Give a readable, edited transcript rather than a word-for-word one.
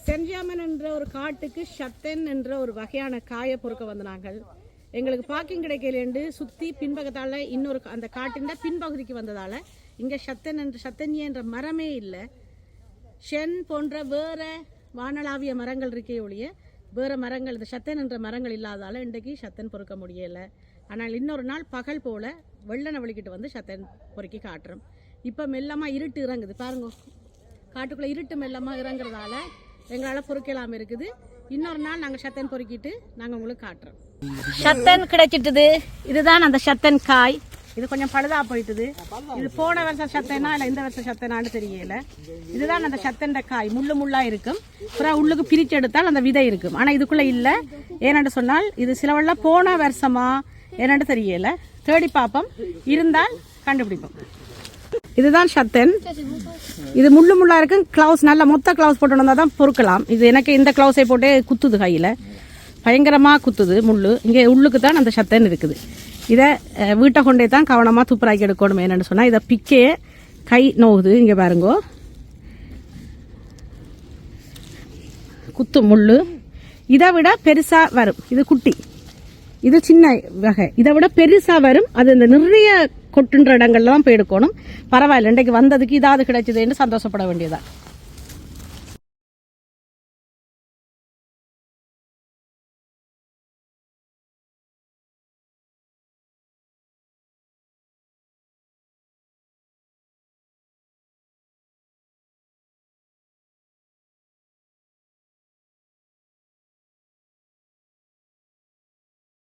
சென்ஜாமன் என்ற ஒரு காட்டுக்கு ஷத்தன் என்ற ஒரு வகையான காயை பொறுக்க வந்த நாங்கள். எங்களுக்கு பார்க்கிங் கிடைக்கலேண்டு சுற்றி பின்பக்கத்தால் இன்னொரு அந்த காட்டின் பின்பகுதிக்கு வந்ததால் இங்கே ஷத்தன்ய என்ற மரமே இல்லை. ஷென் போன்ற வேறு வானளாவிய மரங்கள் இருக்கே ஒழிய வேறு மரங்கள் இந்த ஷத்தன் என்ற மரங்கள் இல்லாதால் இன்றைக்கு ஷத்தன் பொறுக்க முடியலை. ஆனால் இன்னொரு நாள் பகல் போல் வெள்ளனை வலிக்கிட்டு வந்து ஷத்தன் பொறுக்கி காட்டுறோம். இப்போ மெல்லமாக இருட்டு இறங்குது பாருங்க, காட்டுக்குள்ளே இருட்டு மெல்லமாக இறங்குறதால எங்களால் பொறுக்கலாம் இருக்குது. இன்னொரு நாள் நாங்கள் ஷத்தன் பொறுக்கிட்டு நாங்கள் உங்களுக்கு காட்டுறோம். ஷத்தன் கிடைச்சிட்டுது. இதுதான் அந்த ஷத்தன் காய். இது கொஞ்சம் பழுதா போயிட்டுது. இது போன வருஷம் ஷத்தனா இல்லை இந்த வருஷம் ஷத்தனான்னு தெரியல. இதுதான் அந்த ஷத்தன் காய். முள்ளா இருக்கும். அப்புறம் உள்ளுக்கு பிரித்து எடுத்தால் அந்த விதை இருக்கும். ஆனால் இதுக்குள்ளே இல்லை. ஏன்னு சொன்னால் இது சிலவெல்லாம் போன வருஷமா என்னன்னு தெரியல. தேடி பார்ப்போம், இருந்தால் கண்டுபிடிப்போம். இதுதான் ஷத்தன். இது முள்ளா இருக்கும். கிளவுஸ் நல்ல மொத்த கிளவுஸ் போட்டு வந்தால் தான் பொறுக்கலாம். இது எனக்கு இந்த கிளவுஸை போட்டே குத்துது, கையில் பயங்கரமாக குத்துது முள். இங்கே உள்ளுக்கு தான் அந்த ஷத்தன் இருக்குது. இதை வீட்டை கொண்டே தான் கவனமாக துப்புராக்கி எடுக்கணும். என்னென்னு சொன்னால் இதை பிக்கே கை நோவுது. இங்கே பாருங்கோ, குத்து முள். இதை விட பெருசாக வரும். இது குட்டி, இது சின்ன வகை. இதை விட பெருசாக வரும். அது இந்த நிறைய கொட்டுன்ற இடங்கள்ல தான் போய் எடுக்கணும். பரவாயில்ல, இன்றைக்கு வந்ததுக்கு இதாவது கிடைச்சதுன்னு சந்தோஷப்பட வேண்டியதான்.